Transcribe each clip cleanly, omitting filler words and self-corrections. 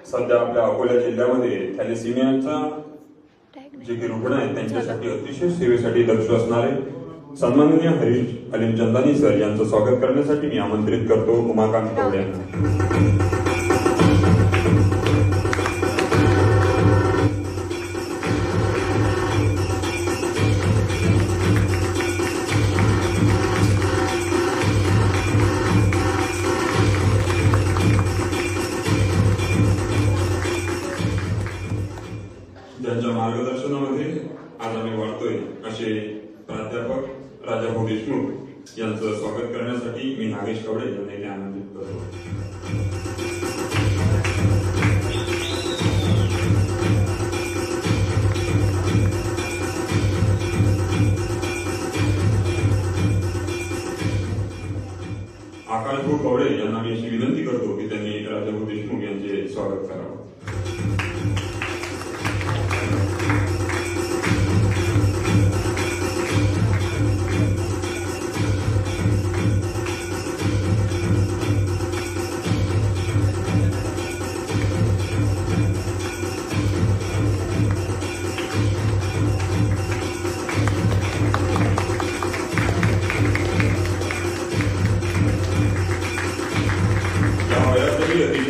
सध्या आपल्या अकोला जिल्ह्यामध्ये थॅलेसिमियाचा जे की रुग्ण आहेत त्यांच्यासाठी अतिशय सेवेसाठी दक्ष असणारे सन्माननीय हरीश अलीमचंदानी सर यांचं स्वागत करण्यासाठी मी आमंत्रित करतो उमाकांत कवडे यांना। ज्यांच्या मार्गदर्शनामध्ये आज आम्ही वाढतोय असे प्राध्यापक राजाभाऊ देशमुख यांचं स्वागत करण्यासाठी मी नागेश कवडे यांना आमंत्रित करतो। आकाशभाऊ कवडे यांना मी अशी विनंती करतो की त्यांनी राजाभाऊ देशमुख यांचे स्वागत करावं।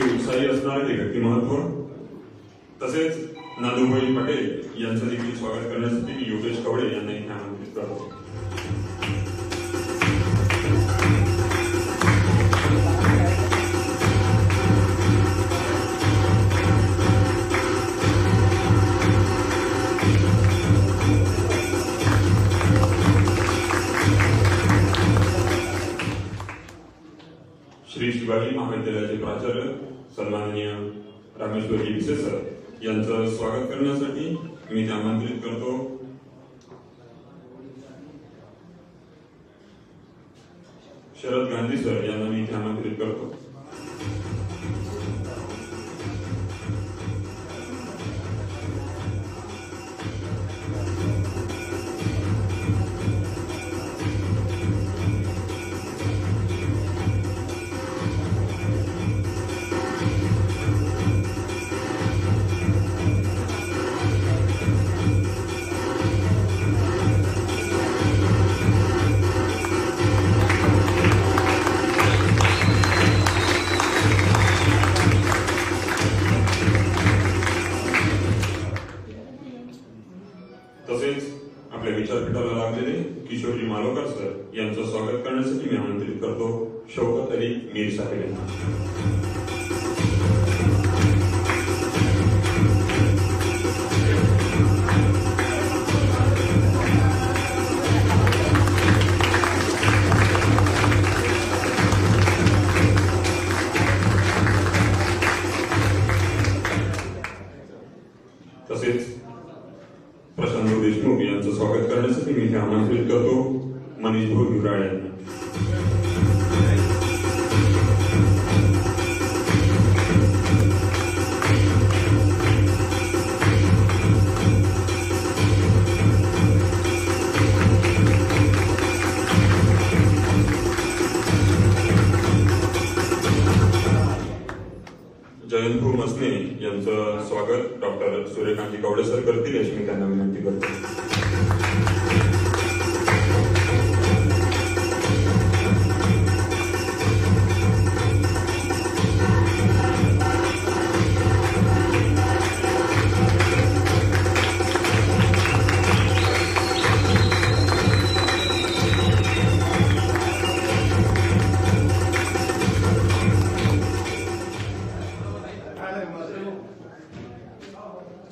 उत्साही असणारे व्यक्तिमत्व तसेच नादूभाई पटेल यांचं देखील स्वागत करण्यासाठी मी योगेश कवडे यांना इथे आमंत्रित करतो। श्री शिवाजी महाविद्यालयाचे प्राचार्य सन्माननीय रामेश्वरी विसे सर यांचं स्वागत करण्यासाठी मी आमंत्रित करतो। शरद गांधी सर यांना मी आमंत्रित करतो। तसेच आपल्या विचारपीठाला लागलेले किशोरजी मालोकर सर यांचं स्वागत करण्यासाठी मी आमंत्रित करतो शौकत अली मीर साहेब यांना। तसेच प्रशांत देशमुख यांचं स्वागत करण्यासाठी मी इथे आमंत्रित करतो मनीष भाऊ युवराळ यांना। जयंत भाऊ मसने यांचं स्वागत डॉक्टर सूर्यकांती कवडे सर करतील अशी मी त्यांना विनंती करतो।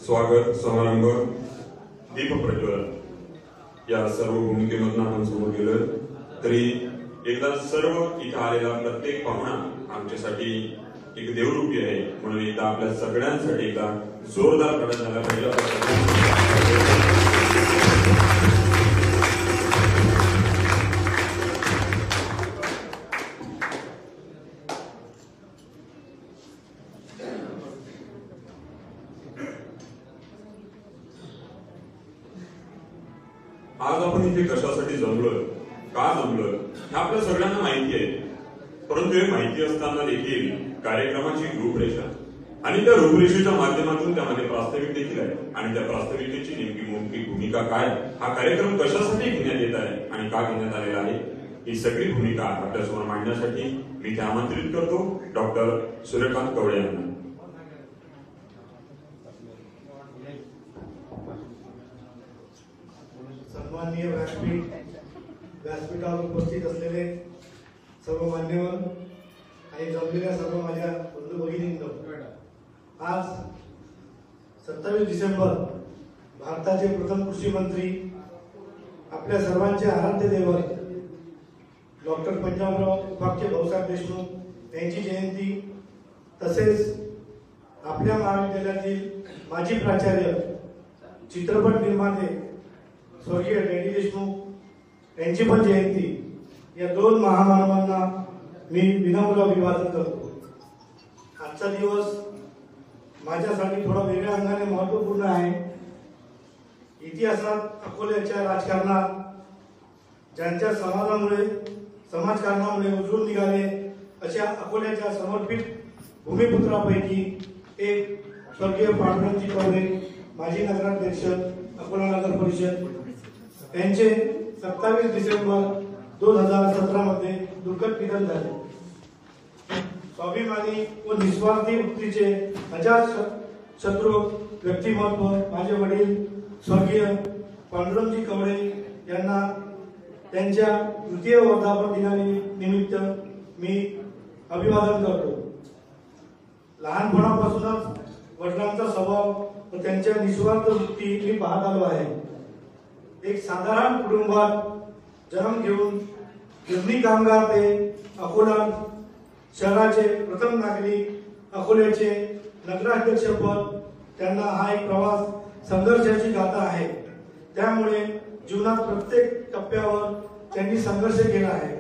स्वागत समारंभ दीप प्रज्वलन या सर्व भूमिकेमधून आपण समोर गेलोय तरी एकदा सर्व इथे आलेला प्रत्येक पाहुणा आमच्यासाठी एक देवरूपी आहे म्हणून एकदा आपल्या सगळ्यांसाठी एकदा जोरदार प्रयत्न झाला पाहिजे। आज आपण इथे कशासाठी जमलोय, का जमलोय हे आपल्या सगळ्यांना माहिती आहे, परंतु हे माहिती असताना देखील कार्यक्रमाची रूपरेषा आणि त्या रूपरेषेच्या माध्यमातून त्यामध्ये प्रास्ताविक देखील आहे आणि त्या प्रास्ताविकेची नेमकी भूमिका काय, हा कार्यक्रम कशासाठी घेण्यात येत आहे आणि का घेण्यात आलेला आहे, ही सगळी भूमिका आपल्यासमोर मांडण्यासाठी मी ते आमंत्रित करतो डॉक्टर सूर्यकांत कवडे यांना. सन्माननीय व्यासपीठावर उपस्थित असलेले सर्व मान्यवर आणि जमलेल्या सर्व माझ्या बंधू भगिनींनो, आज 27 डिसेंबर भारताचे प्रथम कृषी मंत्री, आपल्या सर्वांचे आराध्य दैवत डॉक्टर पंजाबराव उपाख्य भाऊसाहेब देशमुख यांची जयंती, तसेच आपल्या महाविद्यालयातील माजी प्राचार्य, चित्रपट निर्माते स्वर्गीय डॅडी देशमुख यांची पण जयंती, या दोन महामानवांना मी विनम्र अभिवादन करतो. आजचा दिवस माझ्यासाठी थोडा वेगळ्या अंगाने महत्त्वपूर्ण आहे. इतिहासात अकोल्याच्या राजकारणात ज्यांच्या समाजकारणामुळे उजळून निघाले अशा अकोल्याच्या समर्पित भूमिपुत्रापैकी एक स्वर्गीय पांडुरंगजी कवडे, माजी नगराध्यक्ष अकोला नगर परिषद, यांचे 27 डिसेंबर 2017 मध्ये दुर्घट निधन झाले. स्वाभिमानी व निस्वार्थी वृत्तीचे अजातशत्रू व्यक्तिमत्व माझे वडील स्वर्गीय पांडुरंगजी कवडे यांना त्यांच्या तृतीय वर्धापन दिनानिमित्त मी अभिवादन करतो. लहानपणापासूनच वडिलांचा स्वभाव व त्यांच्या निस्वार्थ वृत्ती मी पाहत आलो आहे. एक साधारण कुटुंबात जन्म घेऊन गिरणी कामगार ते अकोला शहराचे प्रथम नागरिक, अकोल्याचे नगराध्यक्ष पद, त्यांना हा एक प्रवास संघर्षाची गाथा आहे. त्यामुळे जीवनात प्रत्येक टप्प्यावर त्यांनी संघर्ष केला आहे.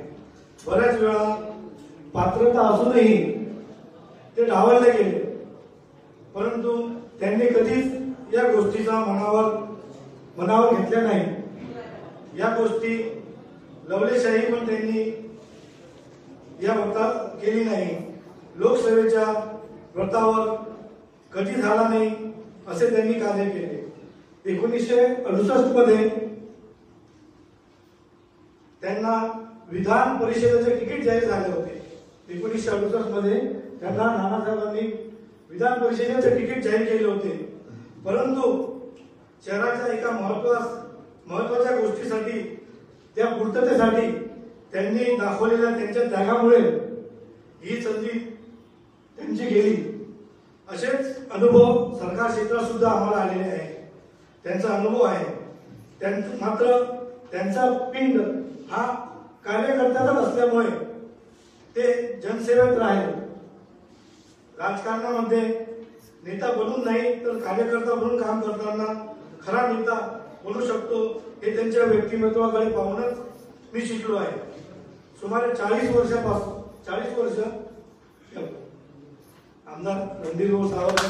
बऱ्याच वेळा पात्रता असूनही ते डावलले गेले, परंतु त्यांनी कधीच या गोष्टीचा मनावर घेतल्या नाही. या गोष्टी लवलेशाही पण त्यांनी या व्रतात केली नाही. लोकसेवेच्या व्रतावर कधी झाला नाही असे त्यांनी कार्य केले. 1968 मध्ये त्यांना विधान परिषदेचे तिकीट जाहीर झाले होते. 1968 मध्ये त्यांना नानासाहेबांनी विधान परिषदेचे तिकीट जाहीर केले होते, परंतु शहराच्या एका महत्वाच्या गोष्टीसाठी, त्या पूर्ततेसाठी त्यांनी दाखवलेल्या त्यांच्या त्यागामुळे ही संधी त्यांची गेली. असेच अनुभव सरकार क्षेत्रात सुद्धा आम्हाला आलेले आहे. त्यांचा अनुभव आहे. मात्र त्यांचा पिंड हा कार्यकर्त्याचाच असल्यामुळे ते जनसेवेत राहिले. राजकारणामध्ये नेता बनून नाही तर कार्यकर्ता बनून काम करताना खरा नेता बनू शकतो हे त्यांच्या व्यक्तिमत्वाकडे पाहूनच मी शिकलो आहे. सुमारे 40 वर्ष आमदार रणधीर भाऊ सावरकर,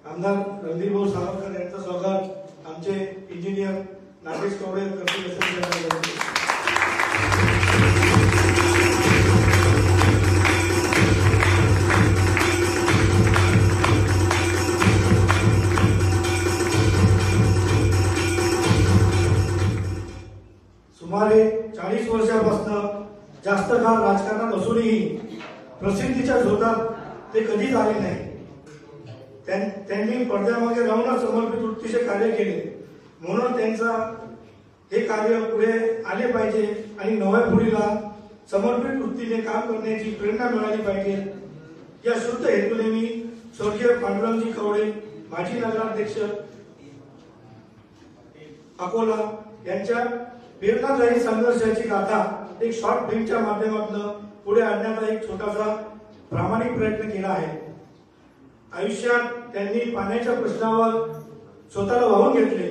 आमदार रणधीर भाऊ सावरकर यांचं स्वागत आमचे इंजिनियर नागेश कवडे करतील असेल. सुमारे 40 वर्षापासून जास्त काळ राजकारणात असूनही प्रसिद्धीच्या शोधात ते कधीच आले नाही. त्यांनी पडद्यामागे राहूनच समर्पित वृत्तीचे कार्य केले. म्हणून त्यांचा हे कार्य पुढे आले पाहिजे आणि नव्या पिढीला समर्पित वृत्तीने काम करण्याची प्रेरणा मिळाली पाहिजे. या शुद्ध हेतूने मी स्वर्गीय पांडुरंगजी कवडे, माजी नगराध्यक्ष अकोला, यांच्या प्रेरणादायी संघर्षाची गाथा एक शॉर्ट फिल्मच्या माध्यमातून पुढे आणण्याचा एक छोटासा प्रामाणिक प्रयत्न केला आहे. आयुष्यात त्यांनी पाण्याच्या प्रश्नावर स्वतःला वाहून घेतले.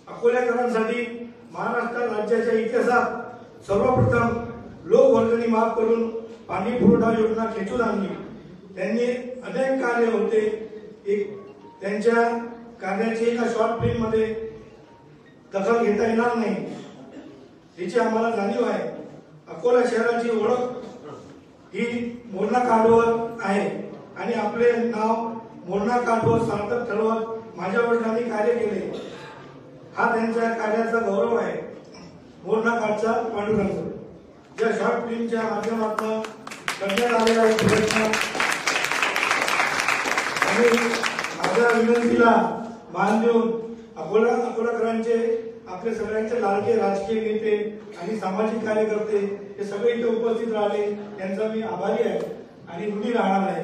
अकोल्याकरांसाठी महाराष्ट्र राज्याच्या इतिहासात सर्वप्रथम लोकवर्गणी माफ करून पाणी पुरवठा योजना खेचून आणली. त्यांनी अनेक कार्य होते. त्यांच्या कार्याची एका शॉर्ट फिल्म मध्ये दखल घेता येणार नाही, याची आम्हाला जाणीव आहे. अकोला शहराची ओळख ही मोरणा काठवर आहे आणि आपले नाव मोरणा काठवर सार्थक ठरवत माझ्या वडिलांनी कार्य केले. हा त्यांच्या कार्याचा गौरव आहे. मोरणा काठचा पांडुरंग ज्या शॉर्ट फिल्मच्या माध्यमातून करण्यात आलेला एक प्रयत्न आणि माझ्या विनंतीला मान देऊन अकोलाकरांचे आपले सगळ्यांचे लाडके राजकीय नेते आणि सामाजिक कार्यकर्ते हे सगळे इथे उपस्थित राहिले त्यांचा मी आभारी आहे आणि ऋणी राहणार आहे.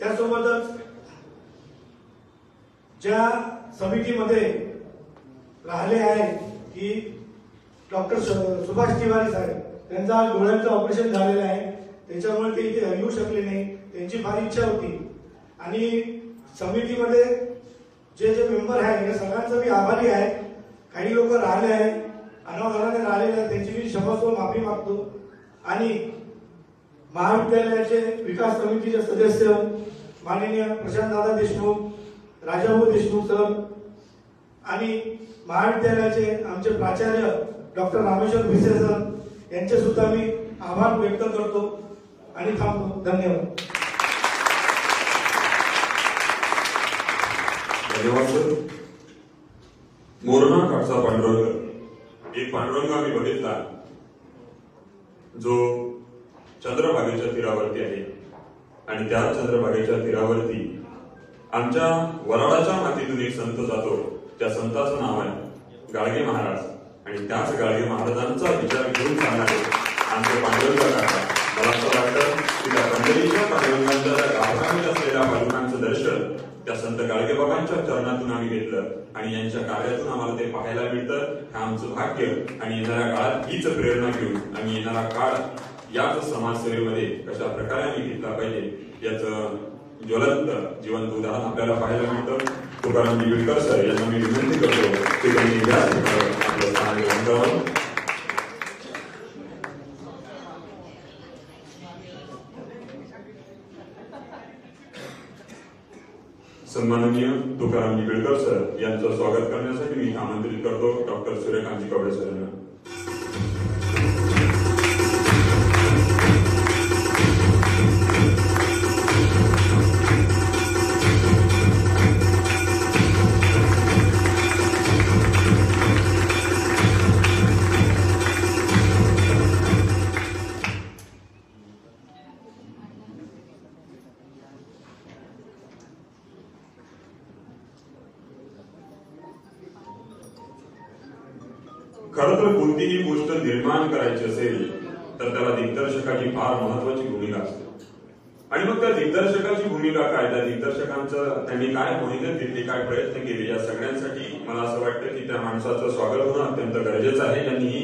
त्यासोबतच ज्या समितीमध्ये राहिले आहे की डॉक्टर सुभाष तिवारी साहेब, त्यांचा डोळ्यांचं ऑपरेशन झालेलं आहे, त्याच्यामुळे ते इथे येऊ शकले नाही. त्यांची फार इच्छा होती आणि समितीमध्ये जे मेंबर आहे या सगळ्यांचा मी आभारी आहे. काही लोक राहिले आहे, अनावधानाने राहिलेले आहेत, त्यांची मी क्षमस्व माफी मागतो. आणि महाविद्यालयाचे विकास समितीचे सदस्य माननीय प्रशांतदादा देशमुख, राजाभाऊ देशमुख सर आणि महाविद्यालयाचे आमचे प्राचार्य डॉक्टर रामेश्वर भिसे सर यांचे सुद्धा मी आभार व्यक्त करतो आणि थांबतो. धन्यवाद. धन्यवाद सर. मोरणा काठचा पांडुरंग एक पांडुरंग आम्ही बघितला जो चंद्रभागेच्या तीरावरती आहे आणि त्या चंद्रभागेच्या तीरावरती आमच्या वराडाच्या मातीतून एक संत जातो. त्या संताचं नाव आहे गाडगे महाराज आणि त्याच गाडगे महाराजांचा विचार घेऊन सांगणारे आमचे पांडुरंग काका. मला असं वाटतं की त्या पंढरीच्या पांडुरंगांच्या त्या गाभाऱ्यामध्ये असलेल्या पांडुरंगांचं दर्शन त्या संत गाडगे बाबांच्या चरणातून आम्ही घेतलं आणि यांच्या कार्यातून आम्हाला ते पाहायला मिळतं. हे आमचं भाग्य आणि येणाऱ्या काळात हीच प्रेरणा घेऊन आम्ही येणारा काळ याच समाजसेवेमध्ये कशा प्रकारे आम्ही घेतला पाहिजे याचं ज्वलंत जिवंत उदाहरण आपल्याला पाहायला मिळतं. तुकाराम बिळकर सर यांना मी विनंती करतो की त्यांनी आपलं स्थान ग्रहण करावं. सन्माननीय तुकाराम बिळकर सर यांचं स्वागत करण्यासाठी मी आमंत्रित करतो डॉक्टर सूर्यकांत कवडे सर यांना. खरं तर कोणतीही गोष्ट निर्माण करायची असेल तर त्याला दिग्दर्शकाची फार महत्वाची भूमिका असते. आणि मग त्या दिग्दर्शकाची भूमिका काय, त्या दिग्दर्शकांचं त्यांनी काय मेहनत घेतली, काय प्रयत्न केले, या सगळ्यांसाठी मला असं वाटतं की त्या माणसाचं स्वागत होणं अत्यंत गरजेचं आहे. त्यांनी ही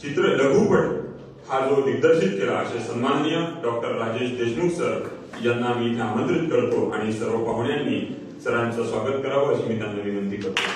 चित्र लघुपट हा जो दिग्दर्शित केला असे सन्माननीय डॉक्टर राजेश देशमुख सर यांना मी इथे आमंत्रित करतो आणि सर्व पाहुण्यांनी सरांचं स्वागत करावं अशी मी त्यांना विनंती करतो.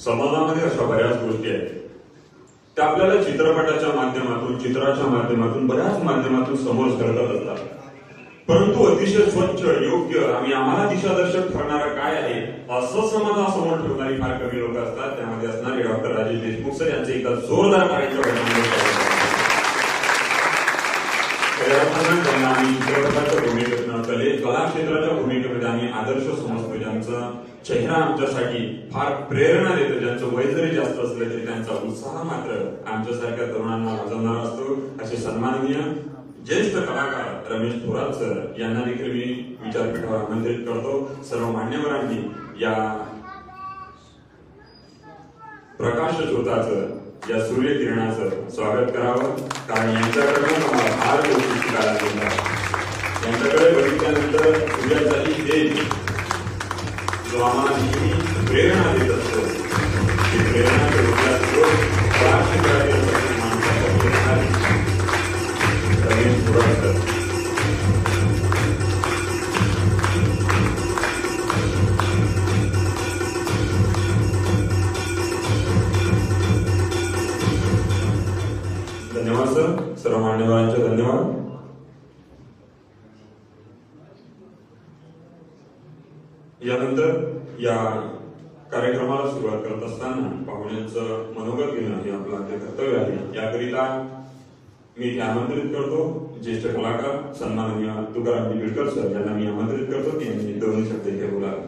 समाजामध्ये अशा बऱ्याच गोष्टी आहेत त्या आपल्याला चित्रपटाच्या माध्यमातून, चित्राच्या माध्यमातून, बऱ्याच माध्यमातून समोर सरकत असतात. परंतु अतिशय स्वच्छ, योग्य आणि आम्हाला दिशादर्शक ठरणारं काय आहे असं समाजासमोर ठेवणारी फार कमी लोक असतात. त्यामध्ये असणारे डॉक्टर राजेश देशमुख सर यांचे एका जोरदार त्यांना आम्ही चित्रपटाच्या भूमिकेतनं कला क्षेत्राच्या भूमिकेमध्ये आम्ही आदर्श समजतो, ज्यांचा चेहरा आमच्यासाठी फार प्रेरणा देतो, ज्यांचं वय जरी जास्त असलं तरी त्यांचा उत्साह मात्र आमच्यासारख्या तरुणांना वाजवणारा असतो. असे सन्माननीय ज्येष्ठ कलाकार रमेश थोरात सर यांना देखील मी विचारपीठावर आमंत्रित करतो. सर्व मान्यवरांनी या प्रकाश झोताचं, या सूर्यकिरणाचं स्वागत करावं, कारण यांच्याकडनं आम्हाला फार गोष्टी शिकायला मिळतात. यांच्याकडे बघितल्यानंतर सूर्याचाही तेज जो आम्हाला नेहमी प्रेरणा देत असतो, ती प्रेरणा माणसाच्या धन्यवाद सर. सर्व मान्यवरांचे धन्यवाद. यानंतर या कार्यक्रमाला सुरुवात करत असताना पाहुण्यांचं मनोगत घेणं हे आपलं आपले कर्तव्य आहे. याकरिता मी इथे आमंत्रित करतो ज्येष्ठ कलाकार सन्माननीय तुकारामजी बिडकर सर यांना मी आमंत्रित करतो की यांनी 2 शब्द इथे बोलावे.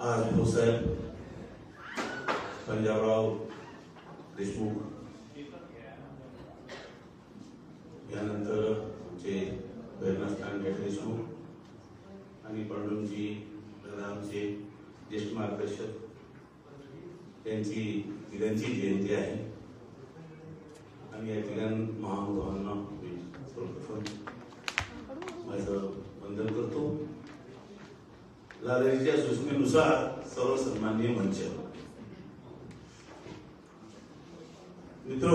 आज भाऊसाहेब पंजाबराव देशमुख यानंतर आमचे भैरनाथ देशमुख आणि पांडुरंगजी दादा आमचे ज्येष्ठ मार्गदर्शक यांची तिघांची जयंती आहे आणि या तिघां महानुभावांना मी सर्वप्रथम माझं वंदन करतो. लालजीच्या सूचनेनुसार सर्व सन्माननीय मंच मित्र,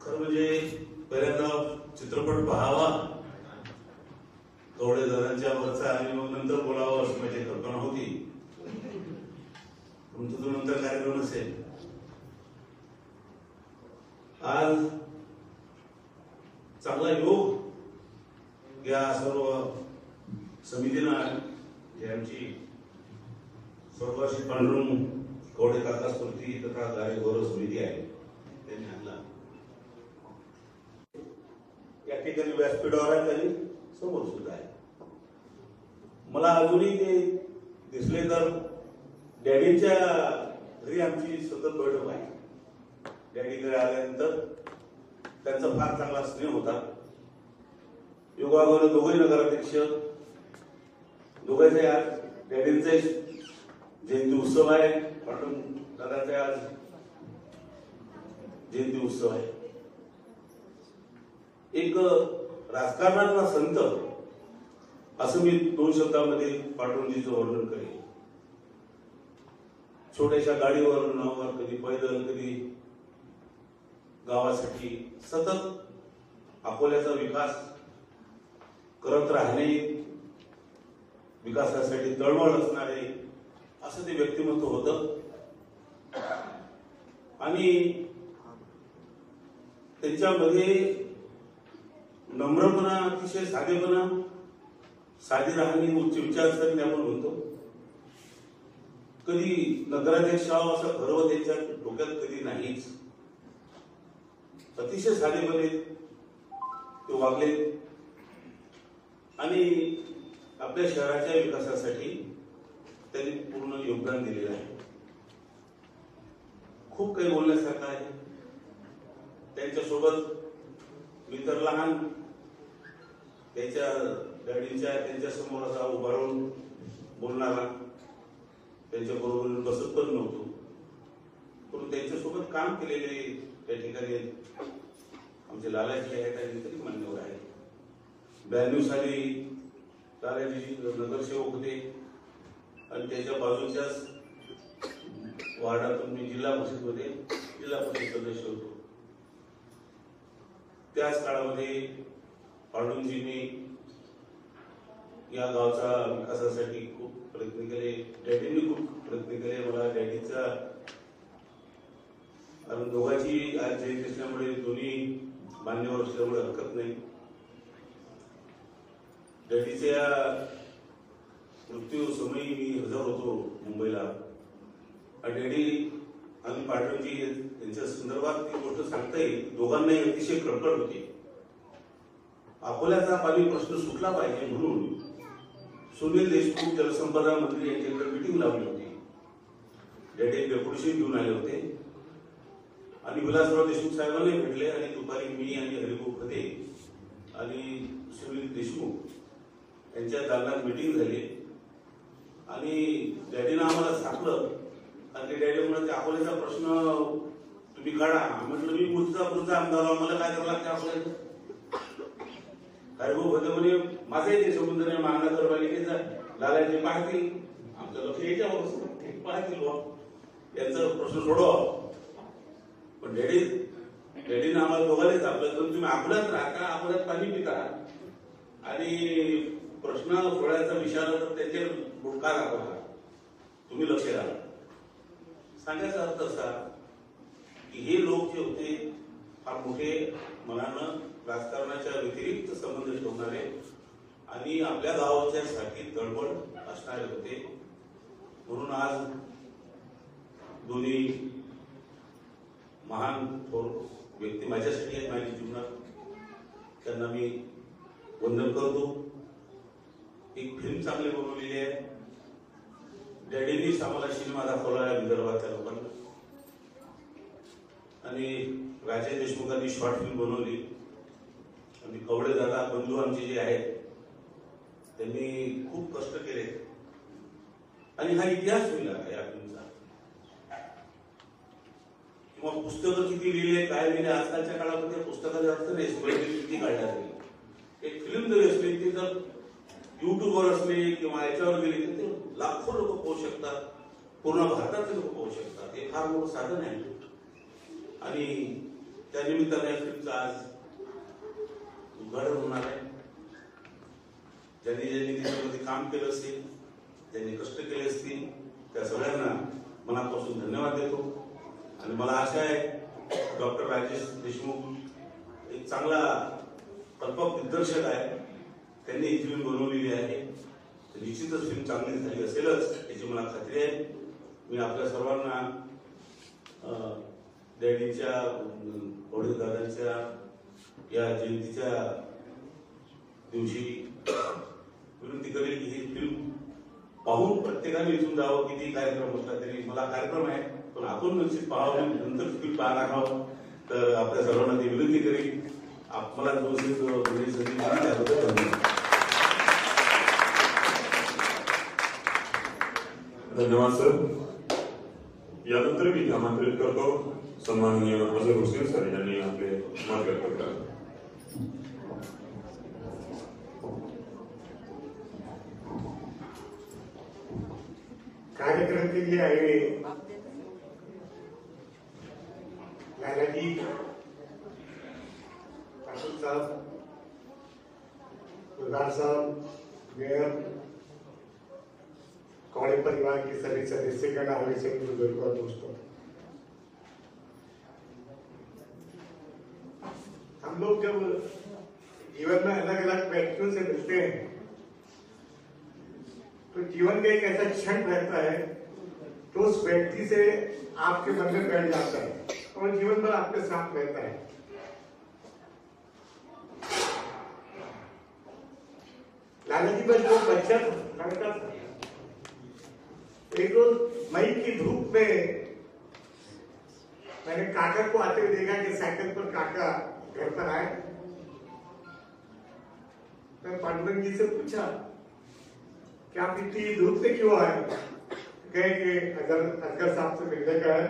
खरं म्हणजे पहिल्यांदा चित्रपट पाहावा थोडे जणांच्या वरचा आणि मग नंतर बोलावं अशी माझी कल्पना होती. तुमचा तो नंतर कार्यक्रम असेल. आज चांगला योग या सर्व समितीनं जे आमची स्वर्गवासी पांडुरंग कवडे काका स्मृती तथा कार्यगौरव समिती आहे त्यांनी आणला. या ठिकाणी व्यासपीठावर आहे आणि समोर सुद्धा आहे. मला अजूनही ते दिसले तर डॅडीच्या घरी आमची सतत बैठक आहे. डॅडी घरी आल्यानंतर त्यांचा फार चांगला स्नेह होता. योगावर दोघंही नगराध्यक्ष दोघांचे आज डॅडींचे जयंती उत्सव आहे. पांडुरंग दादाचे आज जयंती उत्सव आहे. एक राजकारणातला संत असं मी 2 शब्दामध्ये पांडुरंगजीचं वर्णन करेन. छोट्याशा गाडीवर नावावर कधी पैदल कधी गावासाठी सतत अकोल्याचा विकास करत राहणे, विकासासाठी तळमळ असणारे असं ते व्यक्तिमत्व होतं. आणि त्यांच्यामध्ये नम्रपणा, अतिशय साधेपणा, साधी राहणी, उच्च विचारसरणी आपण म्हणतो. कधी नगराध्यक्ष व्हावं असं गर्व त्यांच्या डोक्यात कधी नाहीच. अतिशय साधेपणे ते वागले आणि आपल्या शहराच्या विकासासाठी त्यांनी पूर्ण योगदान दिलेलं आहे. खूप काही बोलण्यासारखं आहे त्यांच्यासोबत. मी तर लहान त्यांच्या डॅडींच्या त्यांच्या समोर असा उभा राहून बोलणारा त्यांच्या बरोबर बसत पण नव्हतो, पण त्यांच्यासोबत काम केलेले त्या ठिकाणी आमचे लालाजी आहेत आणि तरी मान्यवर आहेत. 92 साली लालाजी नगरसेवक होते आणि त्याच्या बाजूच्याच वार्डातून मी जिल्हा परिषद सदस्य होतो. त्याच काळामध्ये पांडुरंगजींनी या गावचा विकासासाठी खूप प्रयत्न केले. डॅडींनी खूप प्रयत्न केले. मला डॅडीचा कारण दोघांची आज जयंती असल्यामुळे दोन्ही मान्यवर असल्यामुळे हरकत नाही. डॅडीच्या मृत्यू समयी मी हजर होतो मुंबईला. डॅडी आणि पांडुरंगजी यांच्या संदर्भात ती गोष्ट सांगता येईल. दोघांनाही अतिशय कळकळ होती. अकोल्याचा पाणी प्रश्न सुटला पाहिजे म्हणून सुनील देशमुख जलसंपदा मंत्री यांच्याकडे मीटिंग लावली होती. डॅडी डेप्युटेशन घेऊन आले होते आणि विलासराव देशमुख साहेबांना भेटले आणि दुपारी मी आणि हरिभाऊ खते आणि सुनील देशमुख यांच्या दालनात मीटिंग झाली आणि डॅडीनं आम्हाला सांगलं आणि ते डॅडी म्हणत अकोल्याचा प्रश्न तुम्ही काढा. म्हटलं मी पुढचा आमदार आम्हाला काय करावं लागतं अकोल्याचं. हरिभाऊ खते म्हणे माझाही ते संबंध नाही. महानगरपालिकेचा लालाजी पाहतील, आमचं लक्ष याच्यावर पाहतील यांचा प्रश्न सोडवा. पण डॅडीनं आम्हाला दोघांनीच आपलं तुम्ही तुम्ही अकोल्यात राहता, अकोल्यात पाणी पिता आणि प्रश्न सोडायचा विचारला तर त्याचे बुडका दाखवता. तुम्ही लक्ष द्या. सांगायचा अर्थ असा की हे लोक जे होते फार मोठे मनानं राजकारणाच्या व्यतिरिक्त संबंध ठेवणारे आणि आपल्या गावाच्या साठी तळमळ असणारे होते. म्हणून आज दोन्ही महान थोर व्यक्ती माझ्यासाठी आहेत माझ्या जीवनात. त्यांना मी वंदन करतो. एक फिल्म चांगली बनवलेली आहे. डॅडीनीच आम्हाला सिनेमा दाखवला आहे विदर्भातल्या लोकांना. आणि राजेश देशमुखांनी शॉर्ट फिल्म बनवली. आणि कवडे दादा बंधू आमचे जे आहेत त्यांनी खूप कष्ट केले आणि हा इतिहास होईल या फिल्मचा. किंवा पुस्तकं किती लिहिले काय लिहिले आजकालच्या काळामध्ये पुस्तकाचा अर्थ नाही. किती काढल्या तरी एक फिल्म जरी असली ती जर युट्यूबवर असली किंवा याच्यावर गेली तर ते लाखो लोक पाहू शकतात. पूर्ण भारतातले लोक पाहू शकतात. हे फार मोठं साधन आहे. आणि त्या निमित्ताने या फिल्मचं आज उद्घाटन होणार आहे. ज्यांनी ज्यांनी त्याच्यामध्ये काम केलं असेल, ज्यांनी कष्ट केले असतील त्या सगळ्यांना मनापासून धन्यवाद देतो. आणि मला आशा आहे डॉक्टर राजेश देशमुख एक चांगला कल्पक दिग्दर्शक आहे. त्यांनी ही फिल्म बनवलेली आहे. निश्चितच फिल्म चांगली झाली असेलच याची मला खात्री आहे. मी आपल्या सर्वांना डॅडीच्या वडीलदादांच्या या जयंतीच्या दिवशी विनंती करेल की ही फिल्म पाहून प्रत्येकाने इथून जावं. किती कार्यक्रम होता तरी मला कार्यक्रम आहे पण आपण निश्चित पाहावं नंतर फिल्म पाहणार आहोत. तर आपल्या सर्वांना ती विनंती करेल. मला संधी धन्यवाद सर. यानंतर मी आमंत्रित करतो सन्माननीय अझर हुसेन सर यांनी आपले मत व्यक्त करावे. कार्यक्रम के लिए आए हुए लाला जी, अशोक साहब, गुलजार साहब, मेयर, कौड़े परिवार के सभी सदस्यगण और बुजुर्गों और दोस्तों, हम लोग जब जीवन में अलग अलग व्यक्तियों से मिलते हैं तो जीवन का एक ऐसा क्षण रहता है तो उस व्यक्ति से आपके मन में बैठ जाता है और जीवन भर आपके साथ रहता है। लाला जी पर जो बच्चा लड़का था, एक रोज मई की धूप में मैंने काका को आते हुए देखा कि साइकिल पर काका घर पर आए। मैं पांडुरंग जी से पूछा कि आप इतनी धूप से क्यों आए? कहे कि अजगर साहब से मिलने का है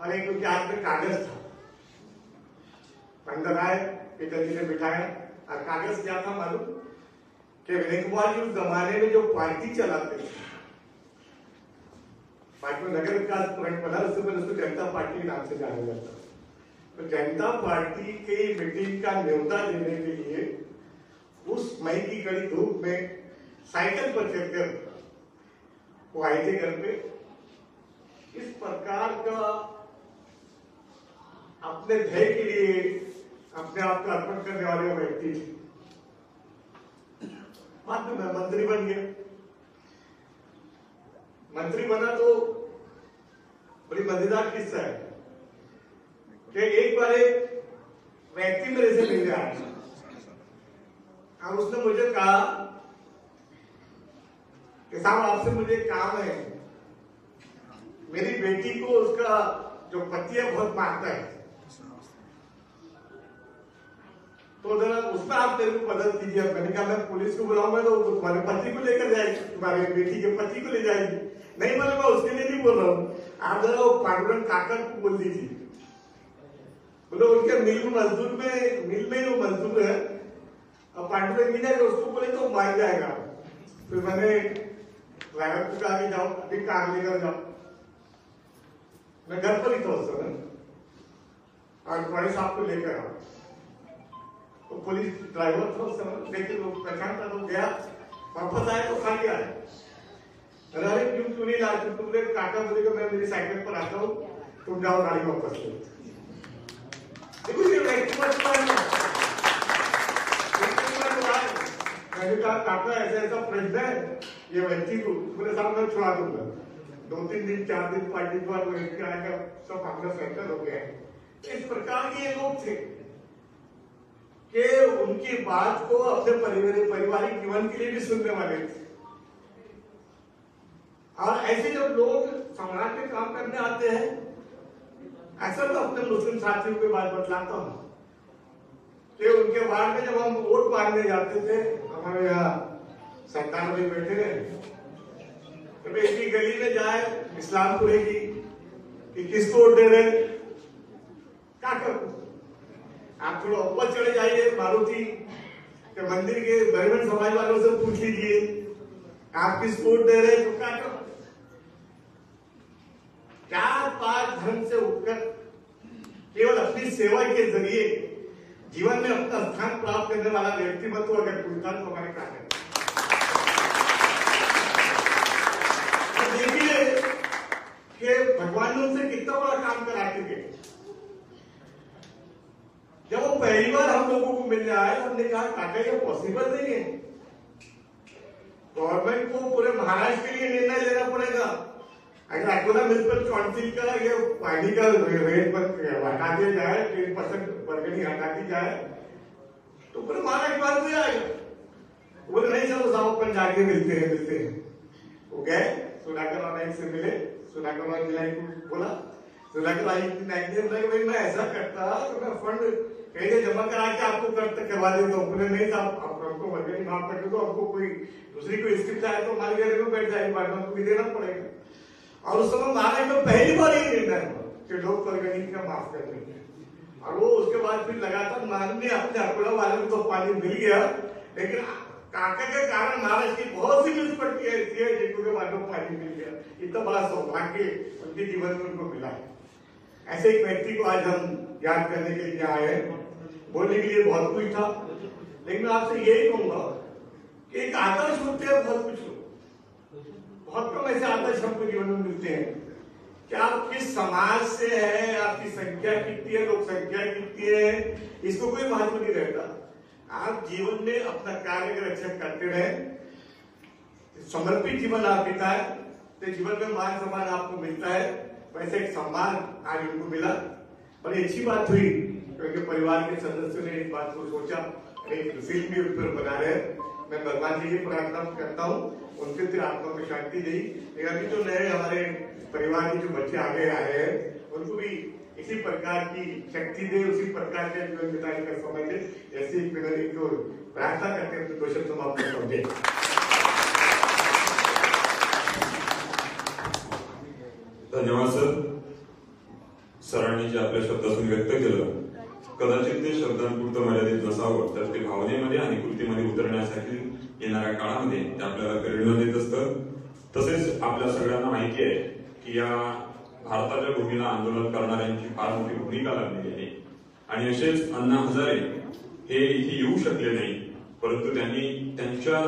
और एक उनके हाथ में कागज था। अंदर आए, पिताजी ने बिठाया और कागज क्या था मालूम? कि विनय कुमार जी उस जमाने में जो पार्टी चलाते थे, पार्टी में नगर विकास तुरंत बना, उससे पहले उसको जनता पार्टी के नाम से जाना जाता। तो जनता पार्टी के मीटिंग का न्योता देने के लिए उस मई की कड़ी धूप में साइकिल पर चलकर वो आए थे घर पे। इस प्रकार का अपने ध्येय के लिए अपने आप को अर्पण करने वाले व्यक्ति थे। बाद में मैं मंत्री बन गया। मंत्री बना तो बड़ी मजेदार किस्सा है कि एक बार एक व्यक्ति मेरे से मिल गया और उसने मुझे कहा कि साहब आपसे मुझे काम है, मेरी बेटी को उसका जो पति है बहुत मारता है, तो जरा उसमें आप मेरे को मदद कीजिए। मैंने कहा मैं पुलिस को बुलाऊंगा तो तुम्हारे पति को लेकर जाएगी, तुम्हारी बेटी के पति को ले जाएगी। नहीं बोले मैं उसके लिए नहीं बोल रहा हूँ, आप जरा वो पांडुरंग काका को बोल दीजिए। बोले उनके मिल में वो मजदूर है, अब पांडुरंग मिला उसको बोले तो मार जाएगा। फिर मैंने ड्राइवर को कहा कि जाओ अभी कार लेकर जाओ। मैं घर पर ही था उस समय। और पुलिस आपको लेकर आओ। तो पुलिस ड्राइवर था उस समय, लेकिन वो पहचान था, तो गया, वापस आया तो खाली आया। अरे क्यों नहीं लाया? तुमने काका बोलेगा मैं मेरी साइकिल पर आता हूँ, तुम जाओ गाड़ी वापस लो। देखो ये व्यक्तिगत मैंने कहा काका ऐसा प्रश्न है, ये व्यक्ति को मेरे सामने छुड़ा दूंगा। 2-3 दिन 4 दिन 5 दिन बाद व्यक्ति आएगा, सब अपना सेंटर हो गया है। इस प्रकार के ये लोग थे कि उनकी बात को अपने पारिवारिक जीवन के लिए भी सुनने वाले थे। और ऐसे जब लोग समाज में काम करने आते हैं, ऐसा तो अपने मुस्लिम साथियों की बात बतलाता हूं कि उनके वार्ड में जब हम वोट मांगने जाते थे, हमारे यहाँ सरकार में बैठे रहे, तो इसी गली में जाए इस्लामपुरे की कि किसको वोट दे रहे, क्या करो? आप थोड़ा ऊपर चले जाइए मारुति के मंदिर के ब्राह्मण समाज वालों से पूछ लीजिए आप किसको वोट दे रहे, तो क्या करो? 4-5 धर्म से उठकर केवल अपनी सेवा के जरिए जीवन में अपना स्थान प्राप्त करने वाला व्यक्तिमत्व अगर कोई था तो हमारे क्या है? तो देखिए कि भगवान ने उनसे कितना बड़ा काम कराते थे। जब वो पहली बार हम लोगों को मिलने आए, हमने कहा काका ये पॉसिबल नहीं है, गवर्नमेंट को पूरे महाराष्ट्र के लिए निर्णय लेना पड़ेगा। अगर अकोला म्युनिसिपल काउंसिल का ये पानी का रेट हटा दिया जाए, 10% बरगनी हटा दी जाए, तो पूरे महाराष्ट्र बात हो जाएगा। बोले नहीं चलो साहब अपन जाके मिलते हैं। वो गए, सुधाकर नायक से मिले, सुधाकर नायक को बोला, सुधाकर नायक ने बोला भाई मैं ऐसा करता तो मैं फंड कहीं जमा करा के आपको करवा देता हूँ। बोले नहीं साहब आप हमको बरगनी माफ कर दो, हमको कोई दूसरी कोई स्कीम चाहे तो हमारे घर में बैठ जाएगी, बाद में हमको भी देना पड़ेगा। और उस समय महाराष्ट्र में पहली बार ये निर्णय हुआ कि लोग परगनी का माफ कर देंगे। और वो उसके बाद फिर लगातार माननीय अपने अकोला वाले को तो पानी मिल गया, लेकिन काका के कारण महाराष्ट्र की बहुत सी म्यूनिसिपलिटी ऐसी है जिनको वालों को पानी मिल गया। इतना बड़ा सौभाग्य उनके जीवन में उनको मिला। ऐसे एक व्यक्ति को आज हम याद करने के लिए आए हैं। बोलने के लिए बहुत कुछ था, लेकिन मैं आपसे यही कहूंगा कि एक आदर्श होते हैं बहुत कुछ, बहुत कम ऐसे आदर्श हमको जीवन में मिलते हैं कि आप किस समाज से है, आपकी संख्या कितनी है, लोक संख्या कितनी है, इसको कोई महत्व नहीं रहता। आप जीवन में अपना कार्य का रक्षण करते रहे, समर्पित जीवन आप बिताए तो जीवन में मान सम्मान आपको मिलता है। वैसे एक सम्मान आज उनको मिला, बड़ी अच्छी बात हुई क्योंकि परिवार के सदस्यों ने इस बात को सोचा, एक फिल्म भी उस पर बना रहे। मैं भगवान जी की प्रार्थना करता हूँ उनके फिर आत्मा को शांति दी। लेकिन अभी जो नए हमारे परिवार के जो बच्चे आगे आए हैं उनको भी इसी प्रकार की शक्ति दे, उसी प्रकार के जीवन बिताने का समय दे, ऐसी मैंने जो प्रार्थना करते हैं तो दोषम समाप्त समझे। धन्यवाद सर. सरांनी जे आपल्या शब्दातून व्यक्त केलं, कदाचित ते शब्दांपुरतं मर्यादित नसावं, तर ते भावनेमध्ये आणि कृतीमध्ये उतरण्यासाठी येणाऱ्या काळामध्ये ते आपल्याला प्रेरणा देत असतं. तसेच आपल्या सगळ्यांना माहिती आहे की या भारताच्या भूमीला आंदोलन करणाऱ्यांची फार मोठी भूमिका लागलेली आहे आणि असेच अण्णा हजारे हे इथे येऊ शकले नाही, परंतु त्यांनी त्यांच्या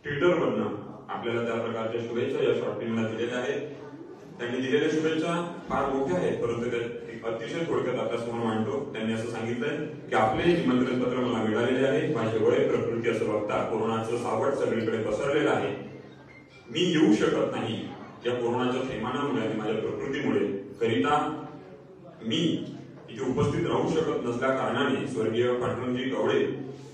ट्विटरवरनं आपल्याला त्या प्रकारच्या शुभेच्छा या शॉर्ट फिल्मला दिलेल्या आहेत. त्यांनी दिलेल्या शुभेच्छा फार मोठ्या आहेत, परंतु त्या अतिशय थोडक्यात आपल्यासमोर मांडतो. त्यांनी असं सांगितलंय की आपले निमंत्रण पत्र मला मिळालेले आहे. माझे वय प्रकृती असं बघता कोरोनाचं सावट सगळीकडे पसरलेलं आहे. मी येऊ शकत नाही या कोरोनाच्या थैमानामुळे आणि माझ्या प्रकृतीमुळे, करिता मी इथे उपस्थित राहू शकत नसल्या कारणाने स्वर्गीय पांडुरंगजी गवळे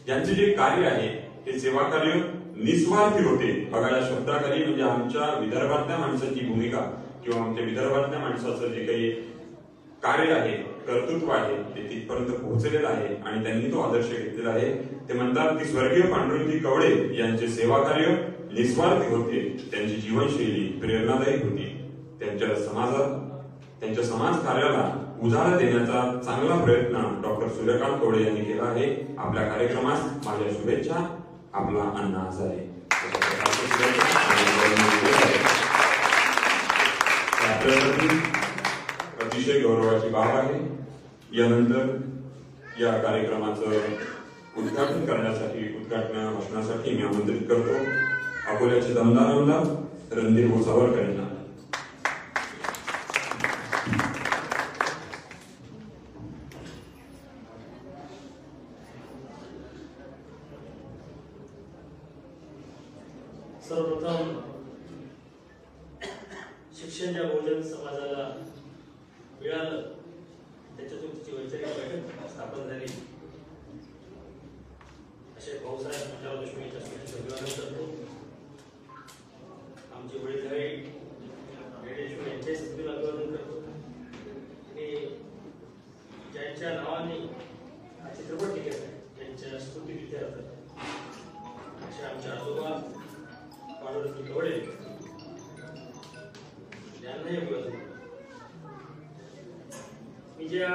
यांचे जे कार्य आहे ते सेवा कार्य निस्वार्थी होते. बघा, या शब्दाखाली म्हणजे आमच्या विदर्भातल्या माणसाची भूमिका किंवा आमच्या विदर्भातल्या माणसाचं जे काही कार्य आहे, कर्तृत्व आहे, ते तिथपर्यंत पोहोचलेलं आहे आणि त्यांनी तो आदर्श घेतलेला आहे. ते म्हणतात की स्वर्गीय पांडुरंगजी गवळे यांचे सेवा कार्य निस्वार्थी होते, त्यांची जीवनशैली प्रेरणादायी होती. त्यांच्या समाज कार्याला उजाळा देण्याचा चांगला प्रयत्न डॉक्टर सूर्यकांत गवळे यांनी केला आहे. आपल्या कार्यक्रमास माझ्या शुभेच्छा. आपला अण्णा हजारे. आपल्यासाठी अतिशय गौरवाची बाब आहे. यानंतर या कार्यक्रमाचं उद्घाटन करण्यासाठी उद्घाटन भाषणासाठी मी आमंत्रित करतो अकोल्याचे दमदार आमदार रणधीर भाऊ सावरकर यांना. सर्वप्रथम शिक्षण ज्या बहुजन समाजाला मिळालं त्याच्यातून तिची वैचारिक बैठक स्थापन झाली असे भाऊसाहेब मंडळराव देशमुख यांच्या स्मृतीचं अभिवादन करतो. आमचे वडीलधारे देशमुख यांच्याही स्मृतीला अभिवादन करतो आणि ज्यांच्या नावाने हा चित्रपट निघत आहे त्यांच्या स्मृती विद्यार्थी असे आमचे आजोबा पांडुरंग कवडे यांनाही अभिवादन करतो. मी ज्या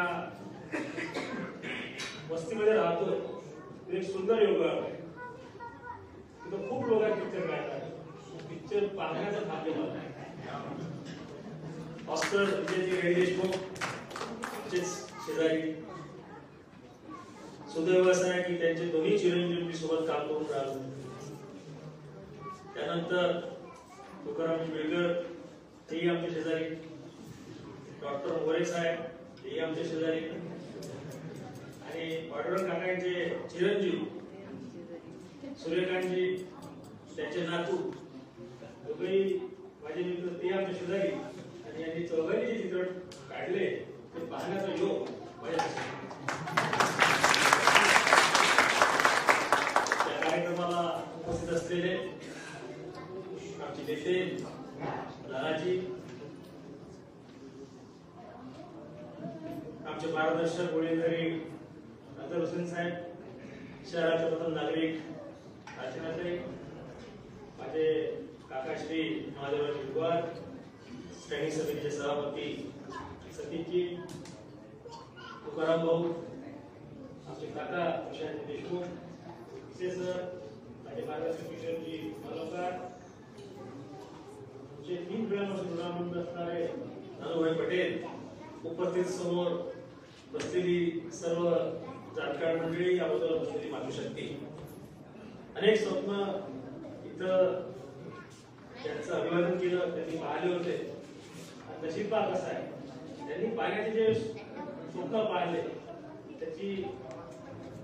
वस्तीमध्ये राहतोय एक सुंदर योग आहे. तिथं खूप लोक पिक्चर पाहतात. पिक्चर पाहण्याचं भाग्य मला आहे. ऑस्कर विजयजी रेड्डी देशमुख आमचेच शेजारी. सुदैव असं आहे की त्यांचे दोन्ही चिरंजीव सोबत काम करून राहिलो. त्यानंतर तुकाराम बिळकर तेही आमचे शेजारी. डॉक्टर मोरे साहेब तेही आमचे शेजारी. आणि पांडुरंग काकांचे चिरंजीव सूर्यकांतजी त्यांचे नातू दोघेही माझे मित्र ते आमच्या शेजारी. आणि यांनी चौघांनी जे चित्रपट काढले ते पाहण्याचा योग माझ्या त्या कार्यक्रमाला उपस्थित असलेले आमचे नेते दादाजी, आमचे मार्गदर्शक वडीलधारी अजर हुसेन साहेब, शहराचे प्रथम नागरिक अर्चनाताई, माझे काकाश्री महादेवराव विद्वान, स्थानिक समितीचे सभापती सतीशजी, तुकाराम भाऊ, आमचे काका प्रशांत देशमुख, विशेष माझे मार्गदर्शक किशोरजी मालवकर, आमचे 3 पिढ्यांपासून ऋणानुबंध असणारे नानूभाई पटेल, उपस्थित समोर बसलेली सर्व जाणकार मंडळी, याबद्दल बसलेली मातृशक्ती. अनेक स्वप्न इथं त्यांचं अभिवादन केलं, त्यांनी पाहिले होते. नशीब पहा कसं आहे, त्यांनी पाहण्याचे जे स्वप्न पाहिले त्याची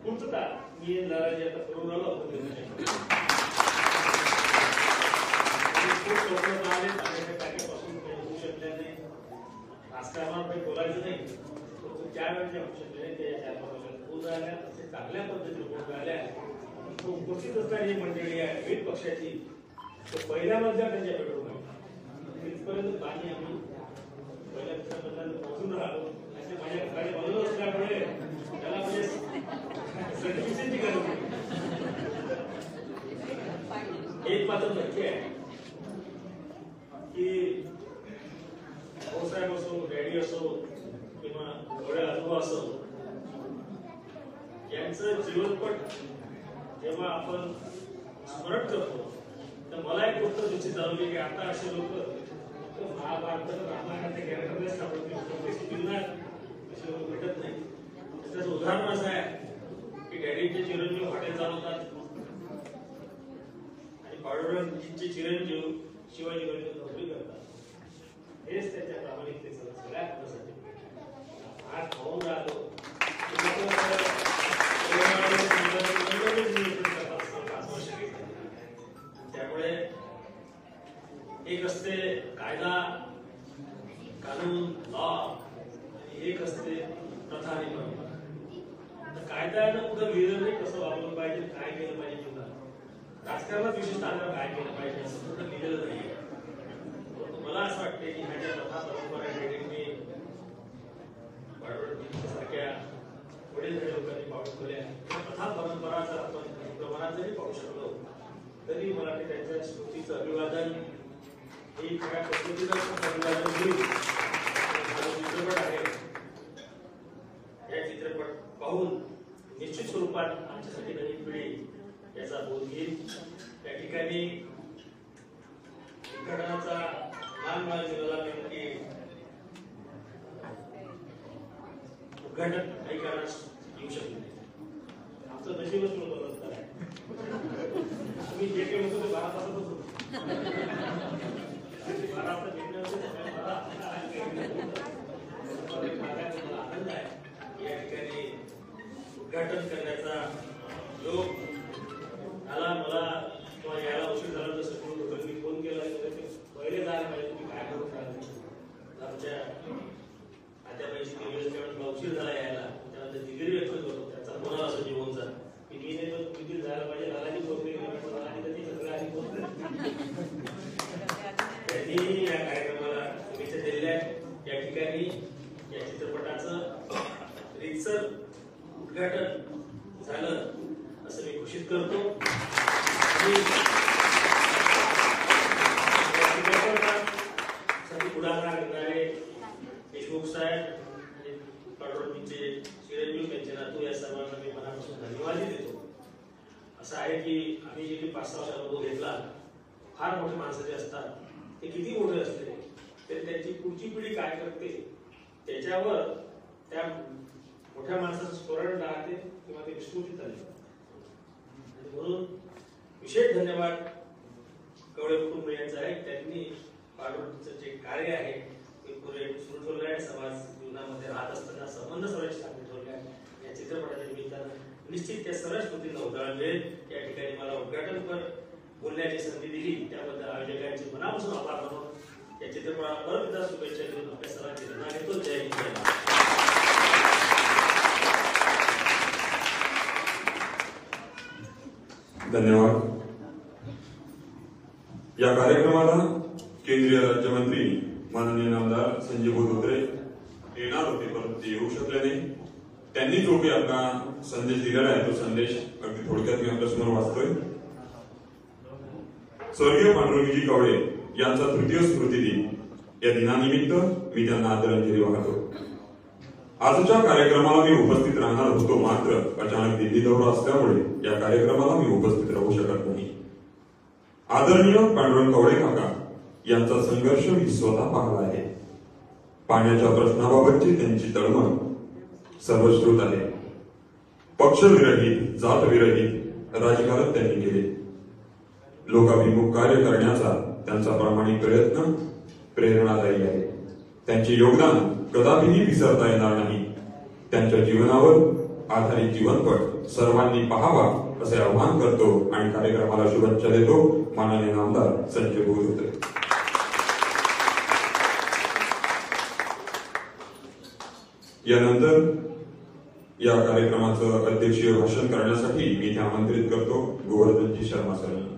पूर्तता मी दादाजी आता करून आलो. खूप स्वप्न पाहिले, पाण्याच्या टाक्यापासून काही होऊ शकले नाही. राजकारणात काही बोलायचं नाही. ज्या वेळेच्या औषध ते 4-5 वर्षात होऊन राहिल्या ते चांगल्या पद्धतीने होऊन राहिल्या. उपस्थित असणारी जी मंडळी आहे विविध पक्षाची, पहिल्या मजल्यावर त्यांच्या बेडरूम आहे. तिथपर्यंत पाणी आम्ही पहिल्या दुसऱ्या पोहोचून राहिलो. असे माझ्या घराने बनवलं असल्यामुळे त्याला म्हणजे सर्टिफिकेटची गरज नाही. एक मात्र नक्की आहे की भाऊसाहेब असो, डॅडी असो किंवा थोड्या आजोबा असो, यांचं जीवनपट जेव्हा आपण स्मरण करतो तर मला एक गोष्ट निश्चित जाणवली की आता असे लोक महाभारत रामायणाचे कॅरेक्टर सापडतील असे लोक भेटत नाही. त्याचं उदाहरण असं आहे की डॅडीचे चिरंजीव हॉटेल चालवतात आणि पांडुरंगजींचे चिरंजीव शिवाजी महाराज नोकरी करतात. हेच त्यांच्या प्रामाणिकतेचं सगळ्यात महत्त्वाचं. आज पाहून राहतो त्यामुळे एक असते कायदा कानून लॉ आणि एक असते प्रथा आणि परंपरा. कायद्यानं कुठं लिहिलं नाही कसं वापरलं पाहिजे, काय केलं पाहिजे जीवनात, राजकारणात विशेषतः काय केलं पाहिजे असं कुठं लिहिलेलं नाही. मला असं वाटते की ह्या ज्या प्रथा परंपरा सारख्या वडीलधारी लोकांनी पाहून ठेवल्या प्रथा परंपरा जर आपण प्रमाणात जरी पाहू शकलो तरी मला वाटते त्यांच्या स्मृतीचं अभिवादन हे खऱ्या पद्धतीनं अभिवादन होईल. चित्रपट आहे, या चित्रपट पाहून निश्चित स्वरूपात आमच्यासाठी नवीन पिढी याचा बोध घेईल. त्या ठिकाणी विघटनाचा मान मला दिलेला कारण की उद्घाटन काही कारणास येऊ शकले नाही. आमचं नशीबच नव्हतं आहे. तुम्ही जे काही होतो ते 12 तासातच होतो. 12 तास भेटले होते. मला आनंद आहे या ठिकाणी उद्घाटन करण्याचा योग आला. मला किंवा यायला उशीर झाला जसं करून होतं. मी फोन केला पहिले जायला पाहिजे तुम्ही काय करून राहिले. आमच्या आत्याबाईची दिवस मला उशीर झाला यायला. त्यानंतर दिल्ली व्यक्त करतो त्याचा फोन आला संजीवनचा की मी नाही तर दिल्ली जायला पाहिजे. लालाजी पोहोचले आणि तर ती सगळं आधी पोहोचले. त्यांनी या कार्यक्रमाला शुभेच्छा दिलेल्या आहेत. या ठिकाणी या चित्रपटाचं रीतसर उद्घाटन झालं असं मी घोषित करतो. पुढाकार घेणारे देशमुख साहेब, पांडुरंगचे चिरंजीव, त्यांचे नातू या सर्वांना मी मनापासून धन्यवाद देतो. असं आहे की आम्ही जे 5-6 वर्ष अनुभव घेतला, फार मोठे माणसं जे असतात ते किती मोठे असते तर त्यांची पुढची पिढी काय करते त्याच्यावर त्या मोठ्या माणसाचं स्मरण राहते किंवा ते विस्मृतीत झाले. म्हणून विशेष धन्यवाद कवळे कुटुंबियांचा आहे. त्यांनी पांडुरंगचं जे कार्य आहे ते पुढे सुरू ठेवलं आहे. समाज जीवनामध्ये राहत असताना संबंध सर्वांशी चांगले ठेवले आहे. या चित्रपटाच्या निमित्तानं निश्चित त्या सर्व स्मृतींना उदाहरण मिळेल. या ठिकाणी मला उद्घाटनपर बोलण्याची संधी दिली त्याबद्दल आयोजकांचे मनापासून आभार मानून या चित्रपटाला परत एकदा शुभेच्छा देऊन आपल्या सर्वांची धन्यवाद देतो. जय हिंद. धन्यवाद. या कार्यक्रमाला केंद्रीय राज्यमंत्री माननीय नामदार संजय धोत्रे येणार होते परंतु ते येऊ शकले नाही. त्यांनी जो काही आपला संदेश दिलेला आहे तो संदेश अगदी थोडक्यात मी आपल्यासमोर वाचतोय. स्वर्गीय पांडुरंगजी कवळे यांचा 3य स्मृती दिन या दिनानिमित्त मी त्यांना आदरांजली वाहतो. आजच्या कार्यक्रमाला मी उपस्थित राहणार होतो, मात्र अचानक दिल्ली दौरा असल्यामुळे या कार्यक्रमाला मी उपस्थित राहू शकत नाही. आदरणीय पांडुरंग कवळे काका यांचा संघर्ष मी स्वतः पाहिला आहे. पाण्याच्या प्रश्नाबाबतची त्यांची तळमळ सर्वश्रुत आहे. पक्षविरहित, जातविरहित राजकारण त्यांनी केले. लोकाभिमुख कार्य करण्याचा त्यांचा प्रामाणिक प्रयत्न प्रेरणादायी आहे. त्यांचे योगदान कदापिही विसरता येणार नाही. त्यांच्या जीवनावर आधारित जीवनपट सर्वांनी पाहावा असे आवाहन करतो आणि कार्यक्रमाला शुभेच्छा देतो. माननीय नामदार संजय धोत्रे. यानंतर या कार्यक्रमाचं अध्यक्षीय भाषण करण्यासाठी मी इथे आमंत्रित करतो गोवर्धनजी शर्मा सरांना.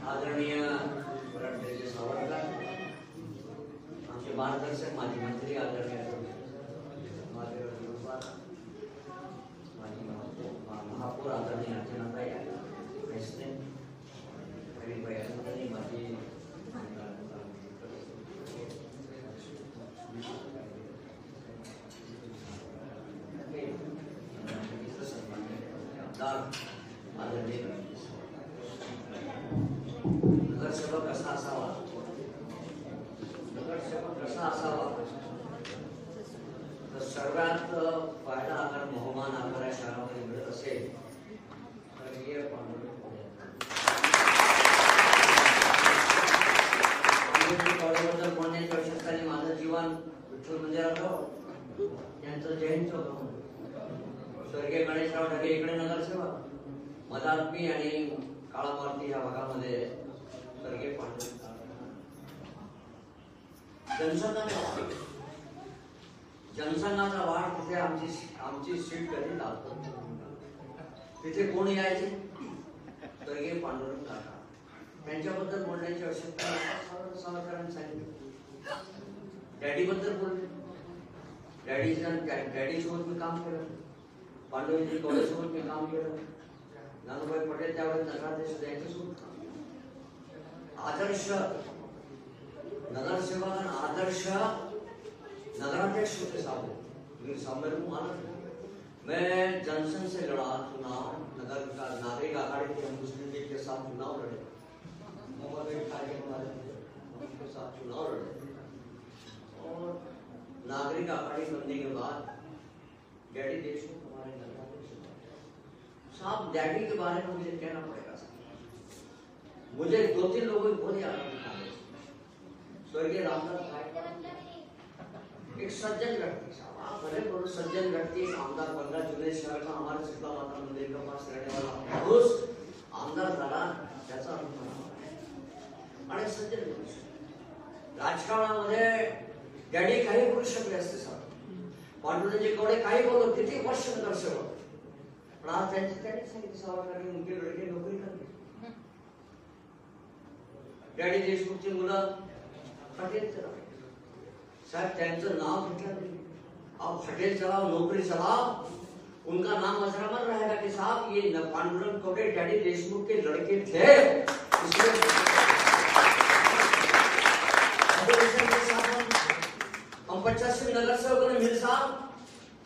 आदरणीय आमचे मार्गदर्शक माजी मंत्री आदरणीय महापौर आदरणीय अर्चनाताई माझी आदरणीय नगरसेवक कसा असावा, तर सर्वात पहिला अगर बहुमान आपल्या शहरामध्ये मिळत असेल तर हे कॉलेजबद्दल बोलण्याची आवश्यकता नाही. माझं जीवन विठ्ठल मंदिरात यांचं जयंती होतं. स्वर्गीय गणेशराव ढगे इकडे नगरसेवक, मदात्मी आणि काळामारुती या भागामध्ये स्वर्गीय जनसाधारण जनसंघाचा वाढ तिथे आमची सीट कधी लागतो तिथे कोण यायचे स्वर्गीय पांडुरंग काका त्यांच्याबद्दल बोलण्याची आवश्यकता सावरकरांनी सांगितलं. डॅडी बद्दल बोलले. डॅडी सोबत मी काम केलं. पांडुरंगजी कवडे सोबत मी काम केलं. नानूभाई पटेल त्यावेळेस नगराध्यक्ष त्यांच्यासोबत काम केलं. आदर्श नगरसेवक आणि आदर्श नगराध्यक्ष होते साहब. मेरे को मालूम है मैं जनसंघ से लड़ा चुनाव नगर का नागरिक अखाड़े के मुस्लिम लीग के साथ चुनाव लड़े मोहम्मद अली खान के साथ चुनाव लड़े और नागरिक अखाड़े बनने के बाद डैडी देशमुख हमारे नगराध्यक्ष साहब. डैडी के बारे में मुझे कहना पड़ेगा साहब. मुझे 2-3 लोगों की बहुत याद आता है. स्वर्गीय रामदास एक सज्जन व्यक्ति साहब. आप भले बोलो सज्जन व्यक्ति आमदार बंगा जुने शहर का हमारे शीतला माता मंदिर के पास रहने वाला पुरुष आमदार झाला त्याचा आणि सज्जन पुरुष. राजकारणामध्ये डॅडी काही बोलू शकले असते साहेब. पांडुरंगजी कवडे काही बोलत किती वर्ष नगरसेवक पण आज त्यांनी सांगितलं सावरकरांनी उनके लड़के नोकरी करली. डॅडी देशमुखची मुलं हॉटेल चलाव साहब त्यांचं नाव घेतलं. अब हॉटेल चलाओ नौकरी चलाओ उनका नाम अजरामर रहेगा कि साहब ये पांडुरंग कवडे डैडी देशमुख के लड़के थे. हम 85 नगरसेवकों ने मिल साहब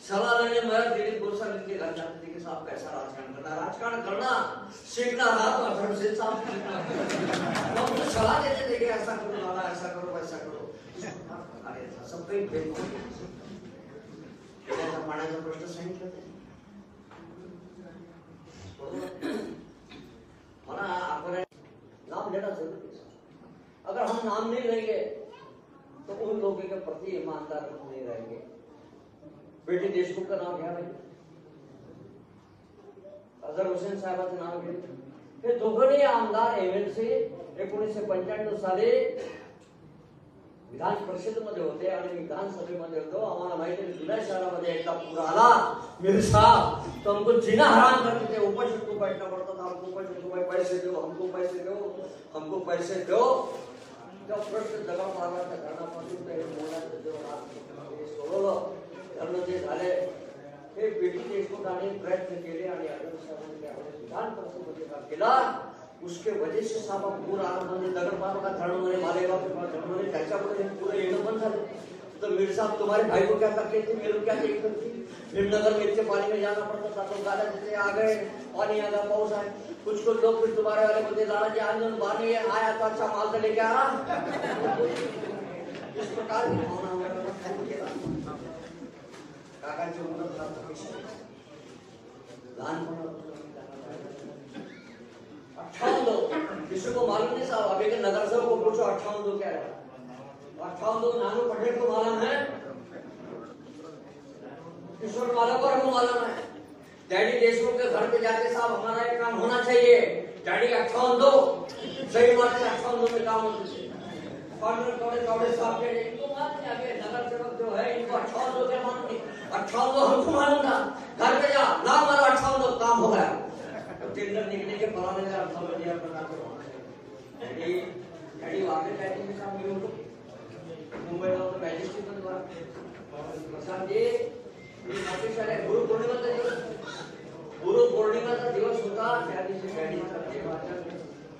सलाह लेने मैं दिलीप गोसा के घर जाते थे कि साहब कैसा राजकारण करना. राजकारण करना सीखना रहा तो अफसर से साहब हम तो सलाह देते थे कि ऐसा करो वाला ऐसा करो वैसा करो. अरे सब काही त्याचा पाण्याचा प्रश्न सांगितलं मला आपण नाम लेना जरूरी है. अगर हम नाम नहीं लेंगे तो उन लोगों के प्रति ईमानदार नहीं रहेंगे. बेटी देशमुख का नाम घ्या भाई. अजहर हुसेन साहेबांचं नाव घेतलं. हे दोघंही आमदार एमएलसी 1995 साली विधान परिषदेमध्ये होते आणि विधानसभेमध्ये होतो. आम्हाला माहिती आहे जुन्या शहरामध्ये एकदा पूर आला मिर्झा तो हमको जीना हराम करते थे. ऊपर से ऊपर बैठना पड़ता था. हमको ऊपर से ऊपर पैसे दो हमको पैसे दो हमको पैसे दो. जब प्रश्न जगा मारला त्या घरापासून ते मुलांचं जेव्हा सोडवलं धरणं जे झाले हे बेटी देशमुखांनी प्रयत्न केले आणि विधान परिषदेमध्ये काम केला. उसके वजह से साहब पूर आरंभ नगरपालिका धरणमध्ये मालेगांव धरणमध्ये त्याच्यामुळे पूरे येणं बंद झालं. तो मीर साहब तुम्हारे भाई को क्या तकलीफ थी मेरे को क्या तकलीफ थी. भीमनगर में इतने पानी में जाना पड़ता था तो गाला देते आ गए पानी आ गया पाउस आए कुछ लोग फिर तुम्हारे वाले बोलते दादा जी आज पानी आया तो अच्छा माल तो लेके आ. इस प्रकार की भावना काकांची मुलं लहानपणापासून 58 लोग किसी को मालूम नहीं साहब. अभी के नगरसेवक को पूछो 58 लोग क्या है. 58 लोग नानू पटेल को मालूम है किशोर माला को हमको मालूम है. डैडी देशमुख के घर पे जाके साहब हमारा ये काम होना चाहिए. डैडी 58 दो सही बात है 58 में काम होना चाहिए. पांडुरंग कवडे साहब के इनको मालूम है अभी नगरसेवक जो है इनको 58 दो क्या मालूम नहीं. 58 हमको मालूम था. घर पे जा ना हमारा 58 काम हो गया. टेंडर निकलने के बाद में आप समझ लिया प्रकार से डैडी वाकई डैडी के काम घेऊन मुंबईला होतं मॅजेस्टिक मध्ये प्रसाद जी मी ऑफिसर गुरुपौर्णिमेचा दिवस होता. त्या दिवशी डॅडीचा देवाचा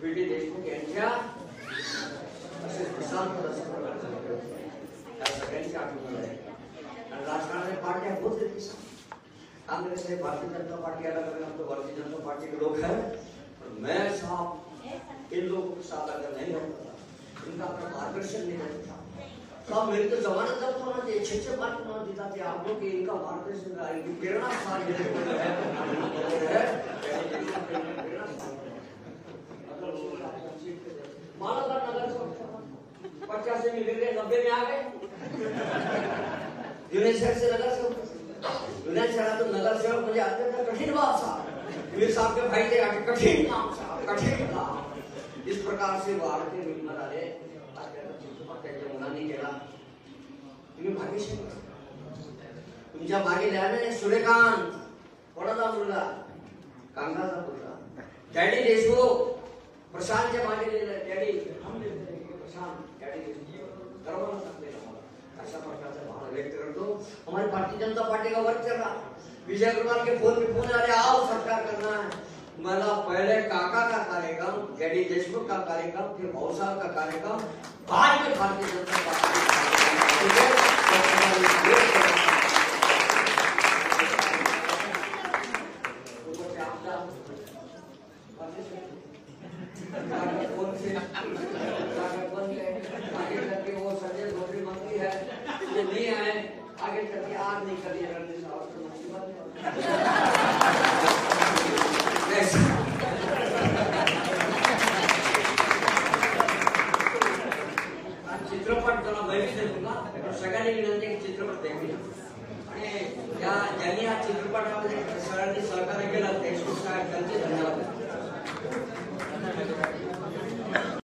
पीटी देशमुख यांच्या असे प्रशांत सगळ्यांची आठवण आहे. आणि राजकारणाच्या पार्ट्या बहुत देती कांग्रेस है भारतीय जनता पार्टी अलग अलग हम तो भारतीय जनता पार्टी के लोग हैं. मैं साहब इन लोगों के साथ अगर नहीं होता इनका अपना मार्गदर्शन नहीं करता साहब मेरे तो जमाना जब तो ना 6-6 बार चुनाव जीता थे आप लोग इनका मार्गदर्शन आएगी प्रेरणा स्थान मानव नगर 85 में गिर गए 90 में आ गए. जुने शहर से नगर से जुन्या शहरातून नगरसेवक म्हणजे अत्यंत कठीण बाब साहब. मीर साहब के भाई थे कठीण काम साहब कठीण काम. इस प्रकार से वाढते निर्माण आले त्यांच्या मुलांनी केला. तुम्ही भाग्यशाली तुमच्या मागे लिहायला सूर्यकांत कोणाचा मुलगा कांगाचा मुलगा डॅडी देशमुख प्रशांतच्या मागे लिहिलं डॅडी प्रशांत डॅडी देशमुख गर्वानं सांगते आम्हाला अशा प्रकारचा भाव व्यक्त करतो हमारी भारतीय जनता पार्टी का वर्क चल रहा विजय अग्रवाल के फोन आ रहे आओ सरकार करना है मला पहले काका का कार्यक्रम डैडी देशमुख का कार्यक्रम फिर भाऊ साहब का कार्यक्रम बाद में भारतीय जनता पार्टी आगे करके वो संजय धोत्रे मंत्री है वो नहीं आए आगे करके आज नहीं कर दिया चित्रपट त्याला बघितलं तुला सगळ्यांनी विनंती चित्रपट देखील आणि ज्यांनी हा चित्रपटामध्ये सगळ्यांनी सहकार्य